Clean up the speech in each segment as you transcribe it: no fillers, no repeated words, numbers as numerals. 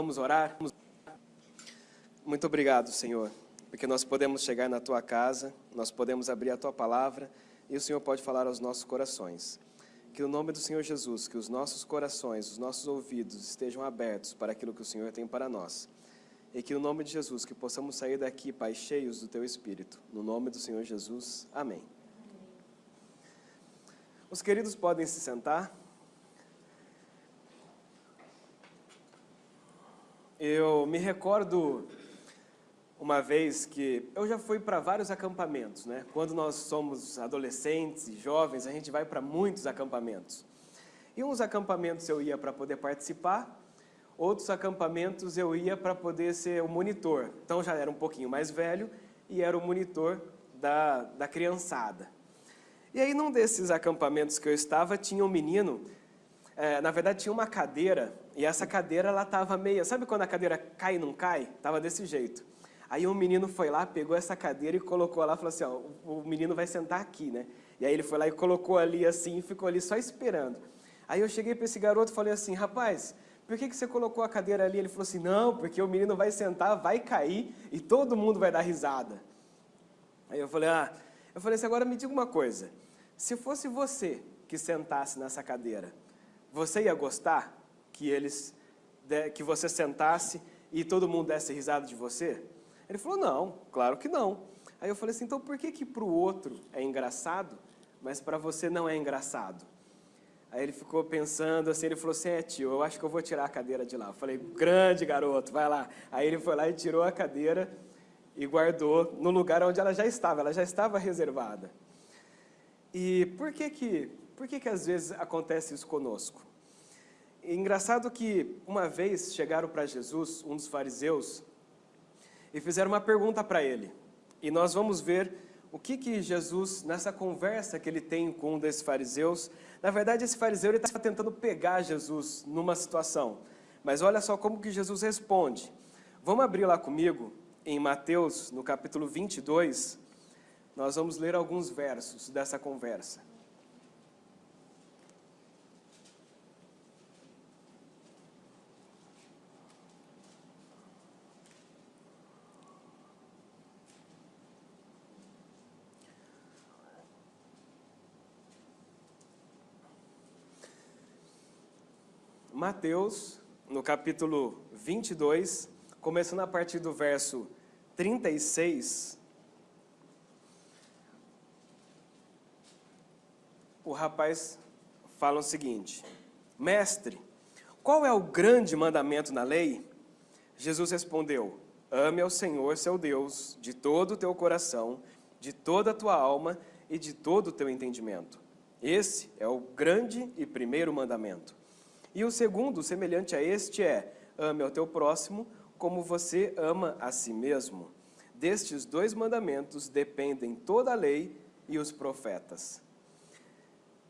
Vamos orar? Muito obrigado, Senhor, porque nós podemos chegar na Tua casa, nós podemos abrir a Tua palavra e o Senhor pode falar aos nossos corações. Que no nome do Senhor Jesus, que os nossos corações, os nossos ouvidos estejam abertos para aquilo que o Senhor tem para nós. E que no nome de Jesus, que possamos sair daqui, Pai, cheios do Teu Espírito. No nome do Senhor Jesus, amém. Os queridos podem se sentar. Eu me recordo uma vez que eu já fui para vários acampamentos, né? Quando nós somos adolescentes e jovens, a gente vai para muitos acampamentos. E uns acampamentos eu ia para poder participar, outros acampamentos eu ia para poder ser o monitor. Então já era um pouquinho mais velho e era o monitor da criançada. E aí num desses acampamentos que eu estava, tinha um menino, na verdade tinha uma cadeira, e essa cadeira ela estava meio... Sabe quando a cadeira cai e não cai? Estava desse jeito. Aí um menino foi lá, pegou essa cadeira e colocou lá, falou assim, ó, o menino vai sentar aqui, né? E aí ele foi lá e colocou ali assim, e ficou ali só esperando. Aí eu cheguei para esse garoto e falei assim, rapaz, por que você colocou a cadeira ali? Ele falou assim, não, porque o menino vai sentar, vai cair e todo mundo vai dar risada. Aí eu falei assim, agora me diga uma coisa, se fosse você que sentasse nessa cadeira, você ia gostar que você sentasse e todo mundo desse risada de você? Ele falou, não, claro que não. Aí eu falei assim, então por que para o outro é engraçado, mas para você não é engraçado? Aí ele ficou pensando assim, ele falou assim, tio, eu acho que eu vou tirar a cadeira de lá. Eu falei, grande garoto, vai lá. Aí ele foi lá e tirou a cadeira e guardou no lugar onde ela já estava reservada. E por que às vezes acontece isso conosco? É engraçado que uma vez chegaram para Jesus, um dos fariseus, e fizeram uma pergunta para ele. E nós vamos ver o que Jesus, nessa conversa que ele tem com um desses fariseus, na verdade esse fariseu estava tentando pegar Jesus numa situação. Mas olha só como que Jesus responde. Vamos abrir lá comigo, em Mateus, no capítulo 22, nós vamos ler alguns versos dessa conversa. Mateus, no capítulo 22, começando a partir do verso 36, o rapaz fala o seguinte, mestre, qual é o grande mandamento na lei? Jesus respondeu, ame ao Senhor seu Deus de todo o teu coração, de toda a tua alma e de todo o teu entendimento. Esse é o grande e primeiro mandamento. E o segundo, semelhante a este, é, ame ao teu próximo como você ama a si mesmo. Destes dois mandamentos dependem toda a lei e os profetas.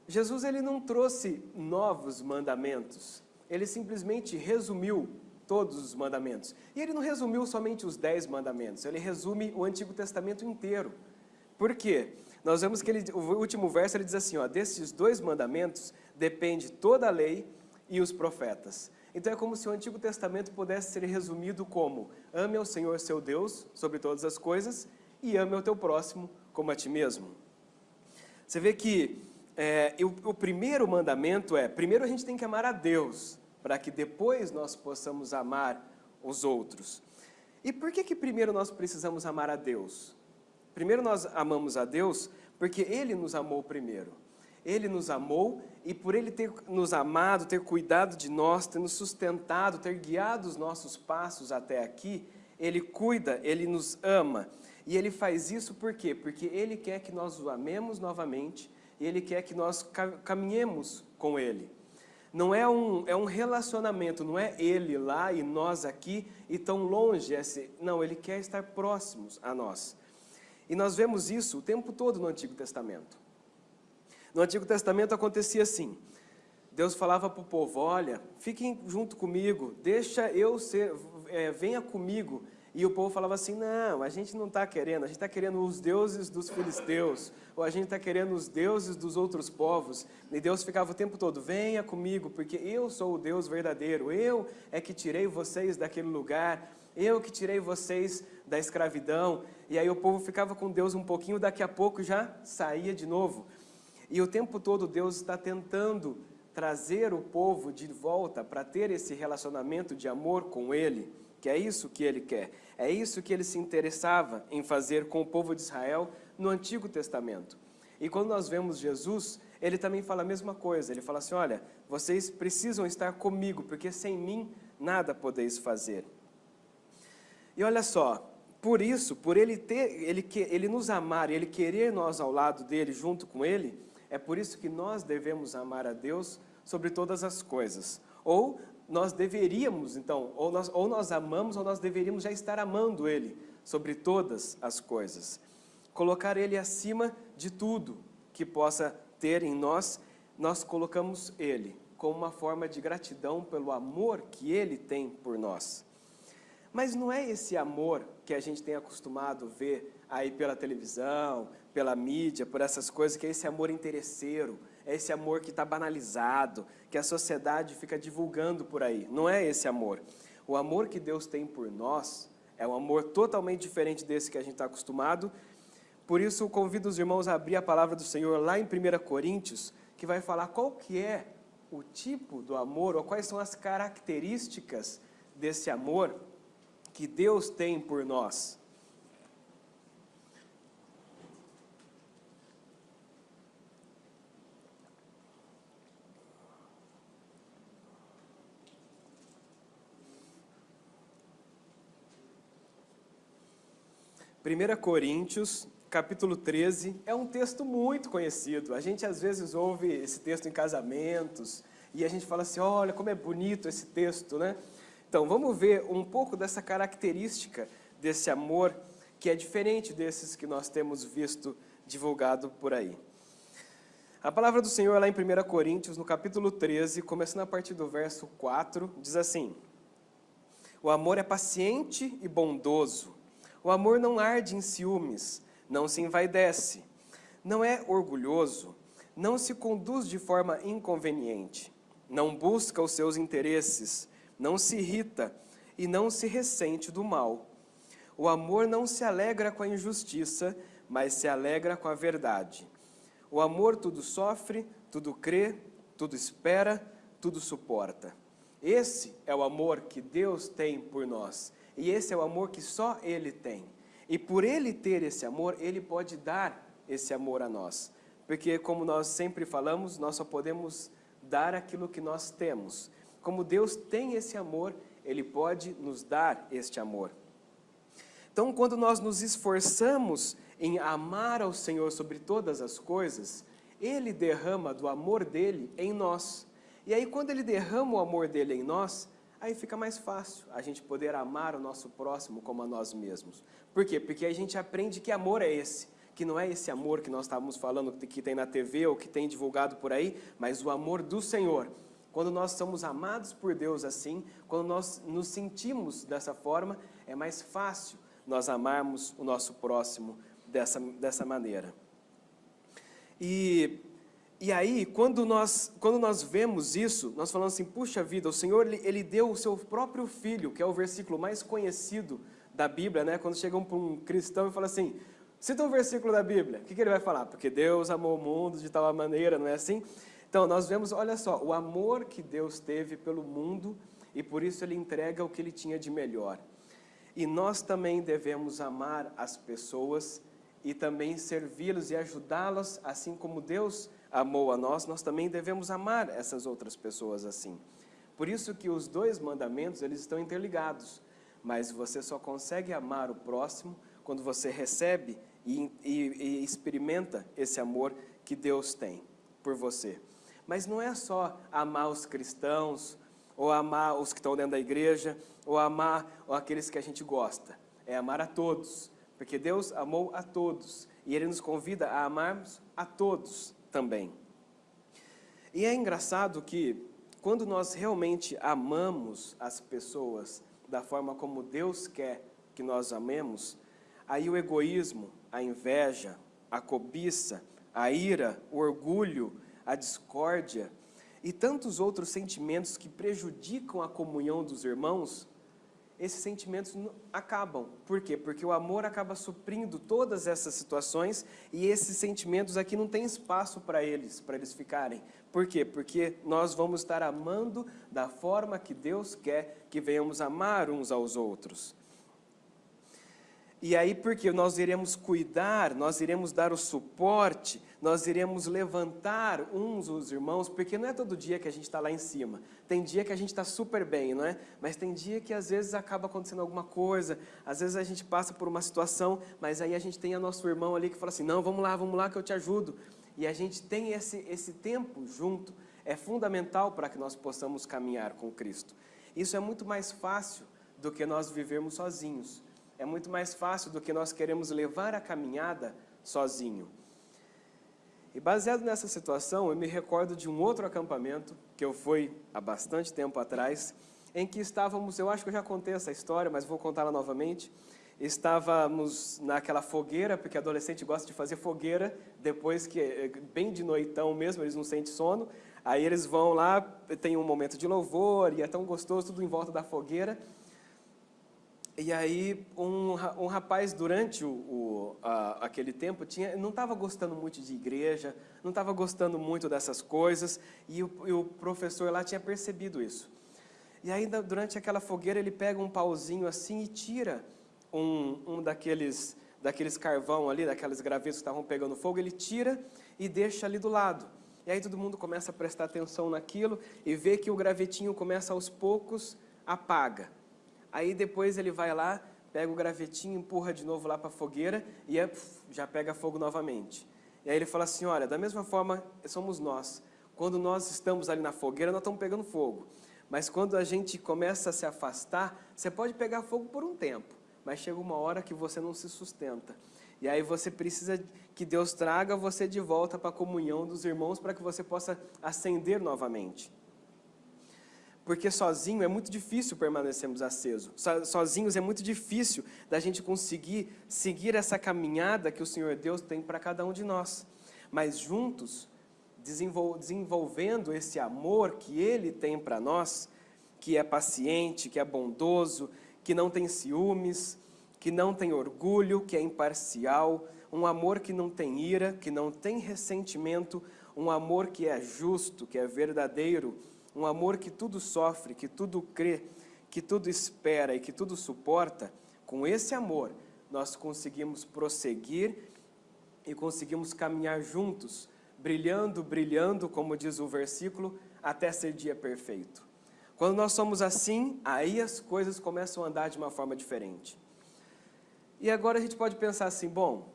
Jesus ele não trouxe novos mandamentos, ele simplesmente resumiu todos os mandamentos. E ele não resumiu somente os 10 mandamentos, ele resume o Antigo Testamento inteiro. Por quê? Nós vemos que o último verso ele diz assim, ó, destes dois mandamentos depende toda a lei e os profetas. Então é como se o Antigo Testamento pudesse ser resumido como ame ao Senhor seu Deus sobre todas as coisas e ame ao teu próximo como a ti mesmo. Você vê que o primeiro mandamento primeiro a gente tem que amar a Deus, para que depois nós possamos amar os outros. E por que primeiro nós precisamos amar a Deus? Primeiro nós amamos a Deus porque Ele nos amou primeiro. Ele nos amou e por Ele ter nos amado, ter cuidado de nós, ter nos sustentado, ter guiado os nossos passos até aqui, Ele cuida, Ele nos ama. E Ele faz isso por quê? Porque Ele quer que nós o amemos novamente e Ele quer que nós caminhemos com Ele. Não é um relacionamento, não é Ele lá e nós aqui e tão longe. Não, Ele quer estar próximos a nós. E nós vemos isso o tempo todo no Antigo Testamento. No Antigo Testamento acontecia assim, Deus falava para o povo, olha, fiquem junto comigo, deixa eu ser, venha comigo, E o povo falava assim, não, a gente não está querendo, a gente está querendo os deuses dos filisteus, ou a gente está querendo os deuses dos outros povos. E Deus ficava o tempo todo, venha comigo, porque eu sou o Deus verdadeiro, eu é que tirei vocês daquele lugar, eu que tirei vocês da escravidão. E aí o povo ficava com Deus um pouquinho, daqui a pouco já saía de novo. E o tempo todo Deus está tentando trazer o povo de volta para ter esse relacionamento de amor com Ele, que é isso que Ele quer. É isso que Ele se interessava em fazer com o povo de Israel no Antigo Testamento. E quando nós vemos Jesus, Ele também fala a mesma coisa. Ele fala assim, olha, vocês precisam estar comigo, porque sem mim nada podeis fazer. E olha só, por isso, por Ele nos amar, Ele querer nós ao lado dEle, junto com Ele, é por isso que nós devemos amar a Deus sobre todas as coisas. Ou nós deveríamos, então, ou nós amamos, ou nós deveríamos já estar amando Ele sobre todas as coisas. Colocar Ele acima de tudo que possa ter em nós, nós colocamos Ele como uma forma de gratidão pelo amor que Ele tem por nós. Mas não é esse amor que a gente tem acostumado ver aí pela televisão, pela mídia, por essas coisas, que é esse amor interesseiro, é esse amor que está banalizado, que a sociedade fica divulgando por aí. Não é esse amor. O amor que Deus tem por nós é um amor totalmente diferente desse que a gente está acostumado. Por isso, eu convido os irmãos a abrir a palavra do Senhor lá em 1 Coríntios, que vai falar qual que é o tipo do amor, ou quais são as características desse amor que Deus tem por nós. Primeira Coríntios, capítulo 13, é um texto muito conhecido. A gente às vezes ouve esse texto em casamentos, e a gente fala assim, olha como é bonito esse texto, né? Então, vamos ver um pouco dessa característica desse amor, que é diferente desses que nós temos visto divulgado por aí. A palavra do Senhor lá em 1 Coríntios, no capítulo 13, começando a partir do verso 4, diz assim, o amor é paciente e bondoso, o amor não arde em ciúmes, não se envaidece, não é orgulhoso, não se conduz de forma inconveniente, não busca os seus interesses, não se irrita e não se ressente do mal. O amor não se alegra com a injustiça, mas se alegra com a verdade. O amor tudo sofre, tudo crê, tudo espera, tudo suporta. Esse é o amor que Deus tem por nós. E esse é o amor que só Ele tem. E por Ele ter esse amor, Ele pode dar esse amor a nós. Porque, como nós sempre falamos, nós só podemos dar aquilo que nós temos. Como Deus tem esse amor, Ele pode nos dar este amor. Então, quando nós nos esforçamos em amar ao Senhor sobre todas as coisas, Ele derrama do amor dEle em nós. E aí, quando Ele derrama o amor dEle em nós, aí fica mais fácil a gente poder amar o nosso próximo como a nós mesmos. Por quê? Porque a gente aprende que amor é esse, que não é esse amor que nós estávamos falando que tem na TV ou que tem divulgado por aí, mas o amor do Senhor. Quando nós somos amados por Deus assim, quando nós nos sentimos dessa forma, é mais fácil nós amarmos o nosso próximo dessa maneira. E aí, quando nós vemos isso, nós falamos assim, puxa vida, o Senhor, Ele deu o seu próprio Filho, que é o versículo mais conhecido da Bíblia, né? Quando chegam para um cristão e falam assim, cita um versículo da Bíblia, o que ele vai falar? Porque Deus amou o mundo de tal maneira, não é assim? Então, nós vemos, olha só, o amor que Deus teve pelo mundo, e por isso Ele entrega o que Ele tinha de melhor. E nós também devemos amar as pessoas, e também servi-los e ajudá-las, assim como Deus amou a nós, nós também devemos amar essas outras pessoas assim. Por isso que os dois mandamentos, eles estão interligados, mas você só consegue amar o próximo quando você recebe e experimenta esse amor que Deus tem por você. Mas não é só amar os cristãos, ou amar os que estão dentro da igreja, ou amar aqueles que a gente gosta. É amar a todos, porque Deus amou a todos, e Ele nos convida a amarmos a todos também. E é engraçado que, quando nós realmente amamos as pessoas da forma como Deus quer que nós amemos, aí o egoísmo, a inveja, a cobiça, a ira, o orgulho, a discórdia e tantos outros sentimentos que prejudicam a comunhão dos irmãos, esses sentimentos acabam. Por quê? Porque o amor acaba suprindo todas essas situações e esses sentimentos aqui não tem espaço para eles ficarem. Por quê? Porque nós vamos estar amando da forma que Deus quer que venhamos amar uns aos outros. E aí, porque nós iremos cuidar, nós iremos dar o suporte, nós iremos levantar uns os irmãos, porque não é todo dia que a gente está lá em cima. Tem dia que a gente está super bem, não é? Mas tem dia que às vezes acaba acontecendo alguma coisa, às vezes a gente passa por uma situação, mas aí a gente tem o nosso irmão ali que fala assim, não, vamos lá que eu te ajudo. E a gente tem esse tempo junto, é fundamental para que nós possamos caminhar com Cristo. Isso é muito mais fácil do que nós vivermos sozinhos. É muito mais fácil do que nós queremos levar a caminhada sozinho. E baseado nessa situação, eu me recordo de um outro acampamento, que eu fui há bastante tempo atrás, em que estávamos, eu acho que eu já contei essa história, mas vou contá-la novamente. Estávamos naquela fogueira, porque adolescente gosta de fazer fogueira, depois que, bem de noitão mesmo, eles não sentem sono, aí eles vão lá, tem um momento de louvor, e é tão gostoso, tudo em volta da fogueira. E aí, um rapaz, durante aquele tempo, não estava gostando muito de igreja, não estava gostando muito dessas coisas, e o professor lá tinha percebido isso. E aí, durante aquela fogueira, ele pega um pauzinho assim e tira um daqueles carvão ali, daqueles gravetos que estavam pegando fogo, ele tira e deixa ali do lado. E aí todo mundo começa a prestar atenção naquilo e vê que o gravetinho começa aos poucos, apaga. Aí depois ele vai lá, pega o gravetinho, empurra de novo lá para a fogueira e já pega fogo novamente. E aí ele fala assim, olha, da mesma forma somos nós. Quando nós estamos ali na fogueira, nós estamos pegando fogo. Mas quando a gente começa a se afastar, você pode pegar fogo por um tempo, mas chega uma hora que você não se sustenta. E aí você precisa que Deus traga você de volta para a comunhão dos irmãos para que você possa acender novamente. Porque sozinho é muito difícil permanecermos acesos. Sozinhos é muito difícil da gente conseguir seguir essa caminhada que o Senhor Deus tem para cada um de nós. Mas juntos, desenvolvendo esse amor que Ele tem para nós, que é paciente, que é bondoso, que não tem ciúmes, que não tem orgulho, que é imparcial, um amor que não tem ira, que não tem ressentimento, um amor que é justo, que é verdadeiro, um amor que tudo sofre, que tudo crê, que tudo espera e que tudo suporta. Com esse amor, nós conseguimos prosseguir e conseguimos caminhar juntos, brilhando, brilhando, como diz o versículo, até ser dia perfeito. Quando nós somos assim, aí as coisas começam a andar de uma forma diferente. E agora a gente pode pensar assim, bom,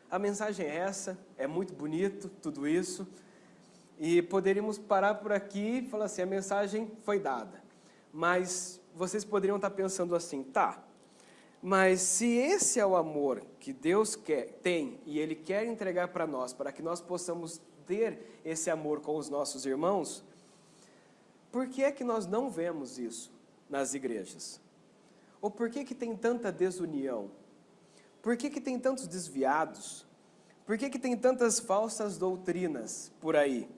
a mensagem é essa, é muito bonito tudo isso, e poderíamos parar por aqui e falar assim, a mensagem foi dada. Mas vocês poderiam estar pensando assim, tá, mas se esse é o amor que Deus tem e Ele quer entregar para nós, para que nós possamos ter esse amor com os nossos irmãos, por que é que nós não vemos isso nas igrejas? Ou por que que tem tanta desunião? Por que que tem tantos desviados? Por que que tem tantas falsas doutrinas por aí?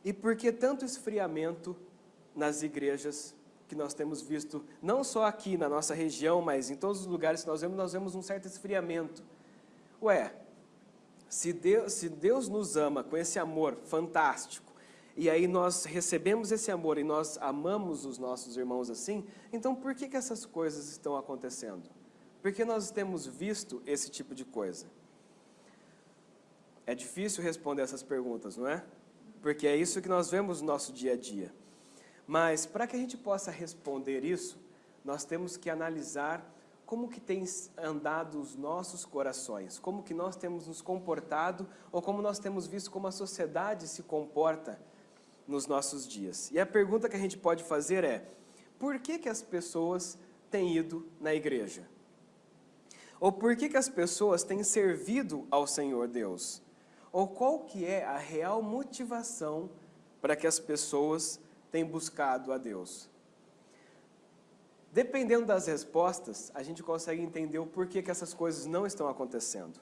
E por que tanto esfriamento nas igrejas que nós temos visto, não só aqui na nossa região, mas em todos os lugares que nós vemos um certo esfriamento. Ué, se Deus nos ama com esse amor fantástico, e aí nós recebemos esse amor e nós amamos os nossos irmãos assim, então por que que essas coisas estão acontecendo? Por que nós temos visto esse tipo de coisa? É difícil responder essas perguntas, não é? Porque é isso que nós vemos no nosso dia a dia. Mas, para que a gente possa responder isso, nós temos que analisar como que tem andado os nossos corações, como que nós temos nos comportado, ou como nós temos visto como a sociedade se comporta nos nossos dias. E a pergunta que a gente pode fazer é, por que que as pessoas têm ido na igreja? Ou por que que as pessoas têm servido ao Senhor Deus? Ou qual que é a real motivação para que as pessoas tenham buscado a Deus? Dependendo das respostas, a gente consegue entender o porquê que essas coisas não estão acontecendo.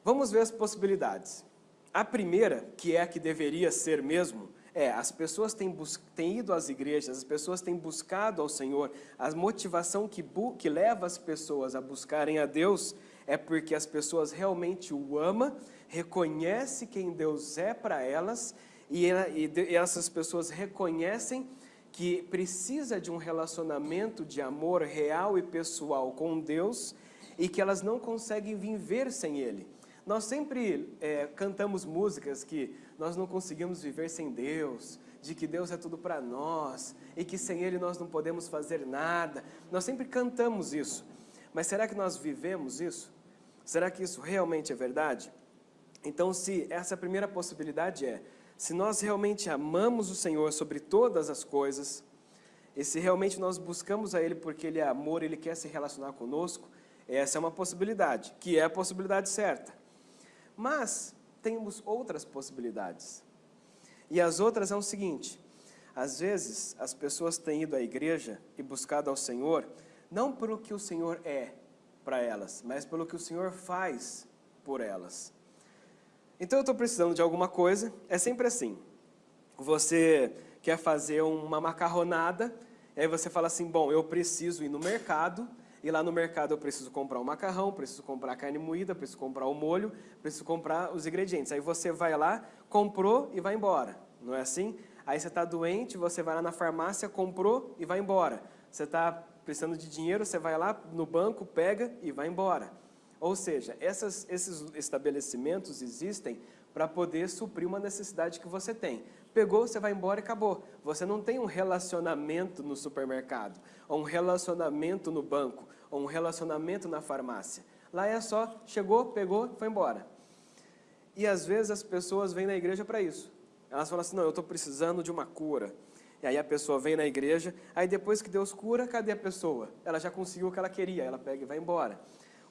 Vamos ver as possibilidades. A primeira, que é a que deveria ser mesmo, as pessoas têm ido às igrejas, as pessoas têm buscado ao Senhor. A motivação que leva as pessoas a buscarem a Deus é porque as pessoas realmente o amam, reconhecem quem Deus é para elas, e essas pessoas reconhecem que precisa de um relacionamento de amor real e pessoal com Deus, e que elas não conseguem viver sem Ele. Nós sempre cantamos músicas que nós não conseguimos viver sem Deus, de que Deus é tudo para nós, e que sem Ele nós não podemos fazer nada. Nós sempre cantamos isso, mas será que nós vivemos isso? Será que isso realmente é verdade? Então, se essa primeira possibilidade se nós realmente amamos o Senhor sobre todas as coisas, e se realmente nós buscamos a Ele porque Ele é amor, Ele quer se relacionar conosco, essa é uma possibilidade, que é a possibilidade certa. Mas temos outras possibilidades. E as outras é o seguinte: às vezes as pessoas têm ido à igreja e buscado ao Senhor, não pelo que o Senhor é para elas, mas pelo que o Senhor faz por elas. Então eu estou precisando de alguma coisa, é sempre assim. Você quer fazer uma macarronada, e aí você fala assim, bom, eu preciso ir no mercado, e lá no mercado eu preciso comprar um macarrão, preciso comprar carne moída, preciso comprar o molho, preciso comprar os ingredientes. Aí você vai lá, comprou e vai embora, não é assim? Aí você está doente, você vai lá na farmácia, comprou e vai embora. Você está precisando de dinheiro, você vai lá no banco, pega e vai embora. Ou seja, esses estabelecimentos existem para poder suprir uma necessidade que você tem. Pegou, você vai embora e acabou. Você não tem um relacionamento no supermercado, ou um relacionamento no banco, ou um relacionamento na farmácia. Lá é só, chegou, pegou, foi embora. E às vezes as pessoas vêm na igreja para isso. Elas falam assim, não, eu estou precisando de uma cura. E aí a pessoa vem na igreja, aí depois que Deus cura, cadê a pessoa? Ela já conseguiu o que ela queria, ela pega e vai embora.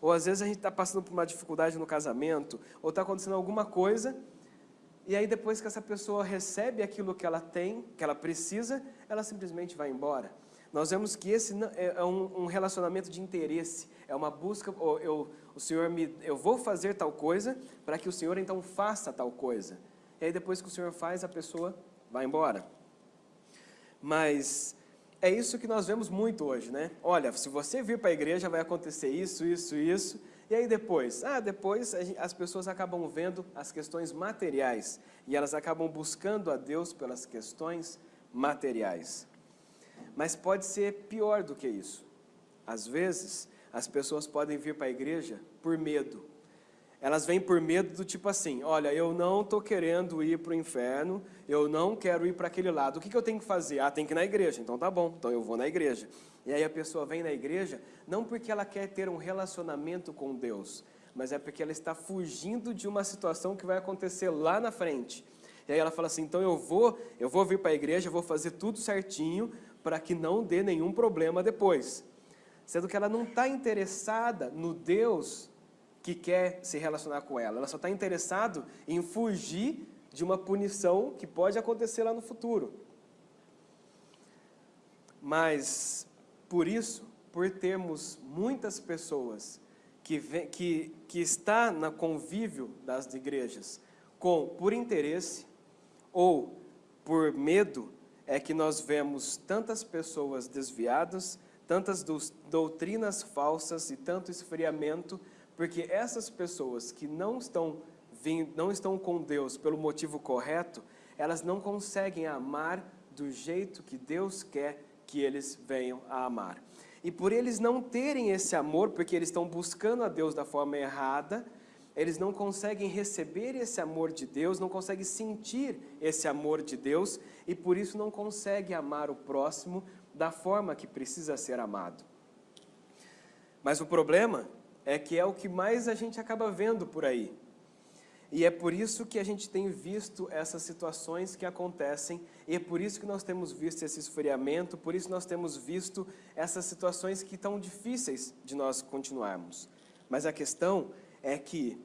Ou às vezes a gente está passando por uma dificuldade no casamento, ou está acontecendo alguma coisa, e aí depois que essa pessoa recebe aquilo que ela tem, que ela precisa, ela simplesmente vai embora. Nós vemos que esse é um relacionamento de interesse, é uma busca, eu vou fazer tal coisa, para que o Senhor então faça tal coisa. E aí depois que o Senhor faz, a pessoa vai embora. Mas é isso que nós vemos muito hoje, né? Olha, se você vir para a igreja vai acontecer isso, isso, isso. E aí depois? Depois as pessoas acabam vendo as questões materiais. E elas acabam buscando a Deus pelas questões materiais. Mas pode ser pior do que isso. Às vezes, as pessoas podem vir para a igreja por medo. Elas vêm por medo do tipo assim, olha, eu não estou querendo ir para o inferno, eu não quero ir para aquele lado, o que eu tenho que fazer? Tem que ir na igreja, então tá bom, então eu vou na igreja. E aí a pessoa vem na igreja, não porque ela quer ter um relacionamento com Deus, mas é porque ela está fugindo de uma situação que vai acontecer lá na frente. E aí ela fala assim, então eu vou vir para a igreja, eu vou fazer tudo certinho, para que não dê nenhum problema depois. Sendo que ela não está interessada no Deus que quer se relacionar com ela só está interessada em fugir de uma punição que pode acontecer lá no futuro. Mas, por termos muitas pessoas que está no convívio das igrejas por interesse ou por medo, é que nós vemos tantas pessoas desviadas, tantas doutrinas falsas e tanto esfriamento, porque essas pessoas que não estão com Deus pelo motivo correto, elas não conseguem amar do jeito que Deus quer que eles venham a amar. E por eles não terem esse amor, porque eles estão buscando a Deus da forma errada, eles não conseguem receber esse amor de Deus, não conseguem sentir esse amor de Deus, e por isso não conseguem amar o próximo da forma que precisa ser amado. Mas o problema é que é o que mais a gente acaba vendo por aí. E é por isso que a gente tem visto essas situações que acontecem, e é por isso que nós temos visto esse esfriamento, por isso nós temos visto essas situações que estão difíceis de nós continuarmos. Mas a questão é que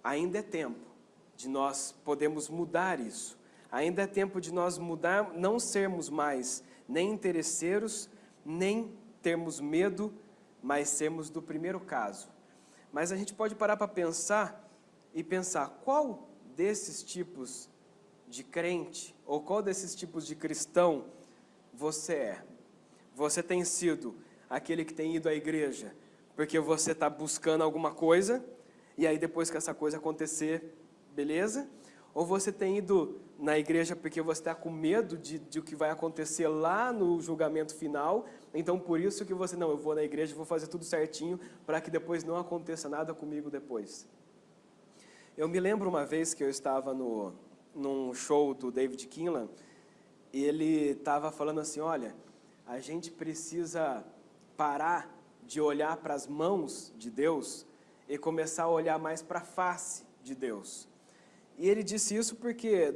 ainda é tempo de nós podermos mudar isso. Ainda é tempo de nós mudar, não sermos mais nem interesseiros, nem termos medo, mas sermos do primeiro caso. Mas a gente pode parar para pensar e pensar qual desses tipos de crente ou qual desses tipos de cristão você é. Você tem sido aquele que tem ido à igreja porque você está buscando alguma coisa e aí depois que essa coisa acontecer, beleza? Ou você tem ido na igreja porque você está com medo de o que vai acontecer lá no julgamento final, então por isso que você, não, eu vou na igreja, vou fazer tudo certinho para que depois não aconteça nada comigo depois. Eu me lembro uma vez que eu estava num show do David Kinlan, e ele estava falando assim, olha, a gente precisa parar de olhar para as mãos de Deus e começar a olhar mais para a face de Deus. E ele disse isso porque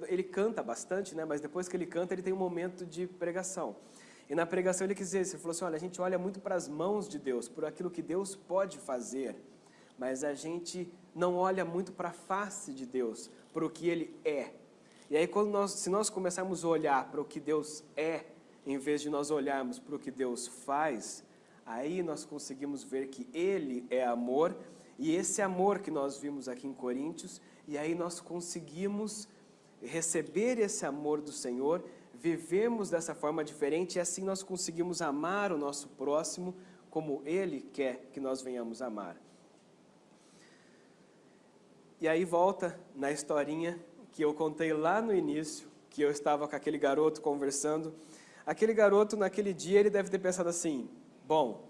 ele canta bastante, né? Mas depois que ele canta, ele tem um momento de pregação. E na pregação ele quis dizer isso, ele falou assim, olha, a gente olha muito para as mãos de Deus, por aquilo que Deus pode fazer, mas a gente não olha muito para a face de Deus, para o que Ele é. E aí, se nós começarmos a olhar para o que Deus é, em vez de nós olharmos para o que Deus faz, aí nós conseguimos ver que Ele é amor, e esse amor que nós vimos aqui em Coríntios, e aí nós conseguimos receber esse amor do Senhor, vivemos dessa forma diferente, e assim nós conseguimos amar o nosso próximo como Ele quer que nós venhamos amar. E aí volta na historinha que eu contei lá no início, que eu estava com aquele garoto conversando. Aquele garoto, naquele dia, ele deve ter pensado assim, bom,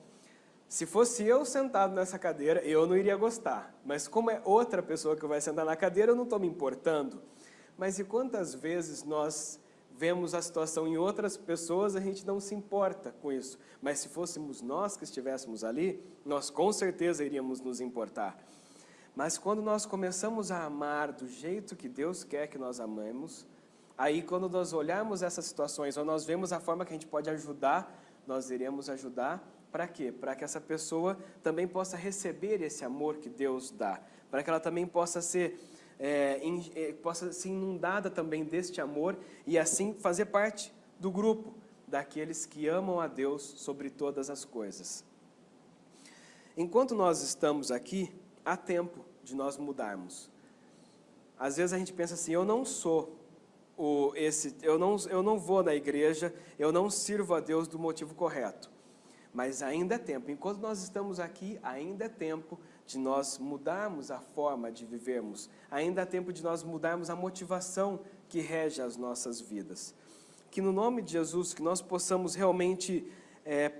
se fosse eu sentado nessa cadeira, eu não iria gostar. Mas como é outra pessoa que vai sentar na cadeira, eu não estou me importando. Mas e quantas vezes nós vemos a situação em outras pessoas, a gente não se importa com isso. Mas se fôssemos nós que estivéssemos ali, nós com certeza iríamos nos importar. Mas quando nós começamos a amar do jeito que Deus quer que nós amemos, aí quando nós olharmos essas situações, ou nós vemos a forma que a gente pode ajudar, nós iremos ajudar para quê? Para que essa pessoa também possa receber esse amor que Deus dá, para que ela também possa ser inundada também deste amor e assim fazer parte do grupo daqueles que amam a Deus sobre todas as coisas. Enquanto nós estamos aqui, há tempo de nós mudarmos. Às vezes a gente pensa assim, eu não vou na igreja, eu não sirvo a Deus do motivo correto. Mas ainda é tempo, enquanto nós estamos aqui, ainda é tempo de nós mudarmos a forma de vivermos. Ainda é tempo de nós mudarmos a motivação que rege as nossas vidas. Que no nome de Jesus, que nós possamos realmente,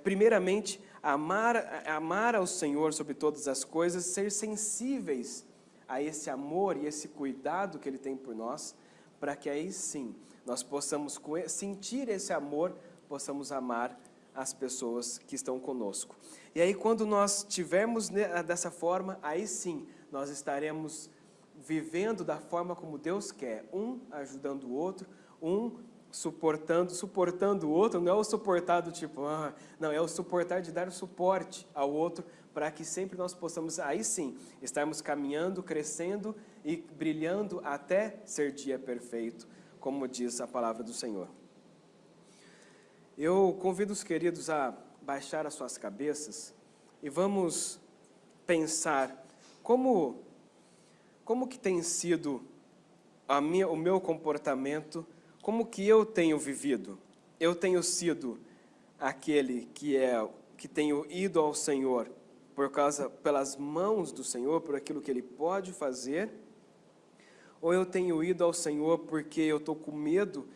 primeiramente, amar ao Senhor sobre todas as coisas, ser sensíveis a esse amor e esse cuidado que Ele tem por nós, para que aí sim, nós possamos sentir esse amor, possamos amar as pessoas que estão conosco. E aí quando nós tivermos dessa forma, aí sim, nós estaremos vivendo da forma como Deus quer, um ajudando o outro, um suportando o outro, não é o suportar do tipo, não, é o suportar de dar suporte ao outro, para que sempre nós possamos, aí sim, estarmos caminhando, crescendo e brilhando até ser dia perfeito, como diz a palavra do Senhor. Eu convido os queridos a baixar as suas cabeças e vamos pensar como que tem sido o meu comportamento, como que eu tenho vivido. Eu tenho sido aquele que tenho ido ao Senhor pelas mãos do Senhor, por aquilo que Ele pode fazer, ou eu tenho ido ao Senhor porque eu estou com medo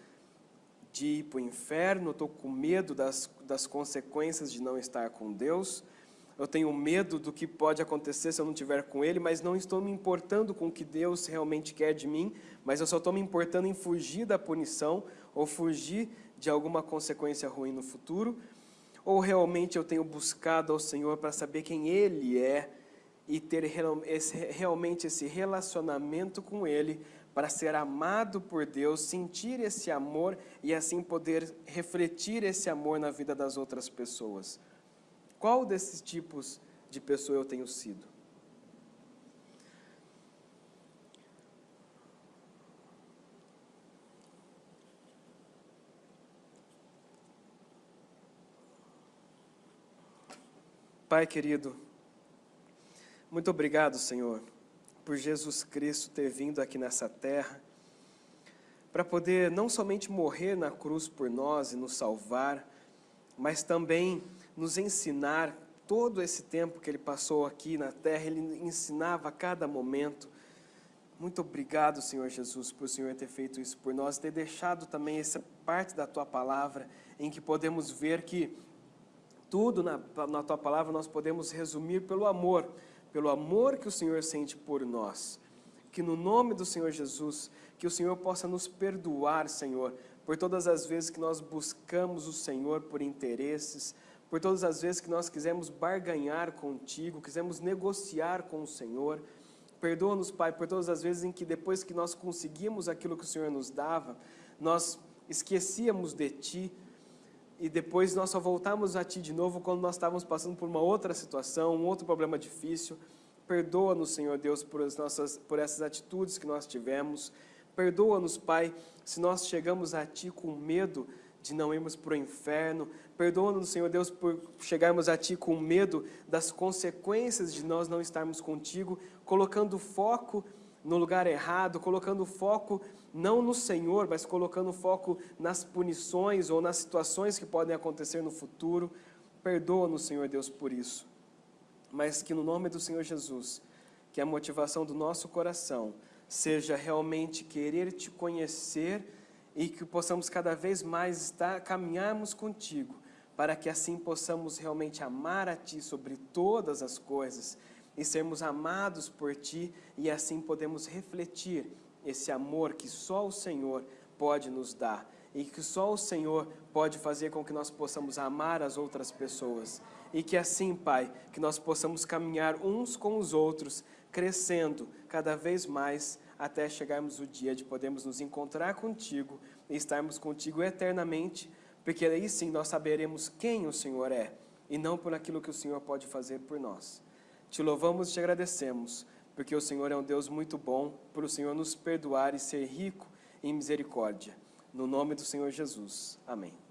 de ir para o inferno, estou com medo das consequências de não estar com Deus, eu tenho medo do que pode acontecer se eu não estiver com Ele, mas não estou me importando com o que Deus realmente quer de mim, mas eu só estou me importando em fugir da punição, ou fugir de alguma consequência ruim no futuro, ou realmente eu tenho buscado ao Senhor para saber quem Ele é, e ter realmente esse relacionamento com Ele, para ser amado por Deus, sentir esse amor e assim poder refletir esse amor na vida das outras pessoas. Qual desses tipos de pessoa eu tenho sido? Pai querido, muito obrigado, Senhor, por Jesus Cristo ter vindo aqui nessa terra, para poder não somente morrer na cruz por nós e nos salvar, mas também nos ensinar. Todo esse tempo que Ele passou aqui na terra, Ele ensinava a cada momento. Muito obrigado, Senhor Jesus, por o Senhor ter feito isso por nós, ter deixado também essa parte da Tua Palavra, em que podemos ver que tudo na Tua Palavra nós podemos resumir pelo amor que o Senhor sente por nós. Que no nome do Senhor Jesus, que o Senhor possa nos perdoar, Senhor, por todas as vezes que nós buscamos o Senhor por interesses, por todas as vezes que nós quisemos barganhar contigo, quisemos negociar com o Senhor. Perdoa-nos, Pai, por todas as vezes em que depois que nós conseguimos aquilo que o Senhor nos dava, nós esquecíamos de Ti, e depois nós só voltamos a Ti de novo quando nós estávamos passando por uma outra situação, um outro problema difícil. Perdoa-nos, Senhor Deus, por essas atitudes que nós tivemos. Perdoa-nos, Pai, se nós chegamos a Ti com medo de não irmos para o inferno. Perdoa-nos, Senhor Deus, por chegarmos a Ti com medo das consequências de nós não estarmos contigo, colocando foco no lugar errado, colocando foco não no Senhor, mas colocando foco nas punições ou nas situações que podem acontecer no futuro. Perdoa-nos, Senhor Deus, por isso. Mas que no nome do Senhor Jesus, que a motivação do nosso coração seja realmente querer Te conhecer e que possamos cada vez mais caminharmos contigo, para que assim possamos realmente amar a Ti sobre todas as coisas e sermos amados por Ti, e assim podemos refletir esse amor que só o Senhor pode nos dar e que só o Senhor pode fazer com que nós possamos amar as outras pessoas. E que assim, Pai, que nós possamos caminhar uns com os outros, crescendo cada vez mais, até chegarmos o dia de podermos nos encontrar contigo e estarmos contigo eternamente, porque aí sim nós saberemos quem o Senhor é, e não por aquilo que o Senhor pode fazer por nós. Te louvamos e te agradecemos, porque o Senhor é um Deus muito bom, por o Senhor nos perdoar e ser rico em misericórdia. No nome do Senhor Jesus. Amém.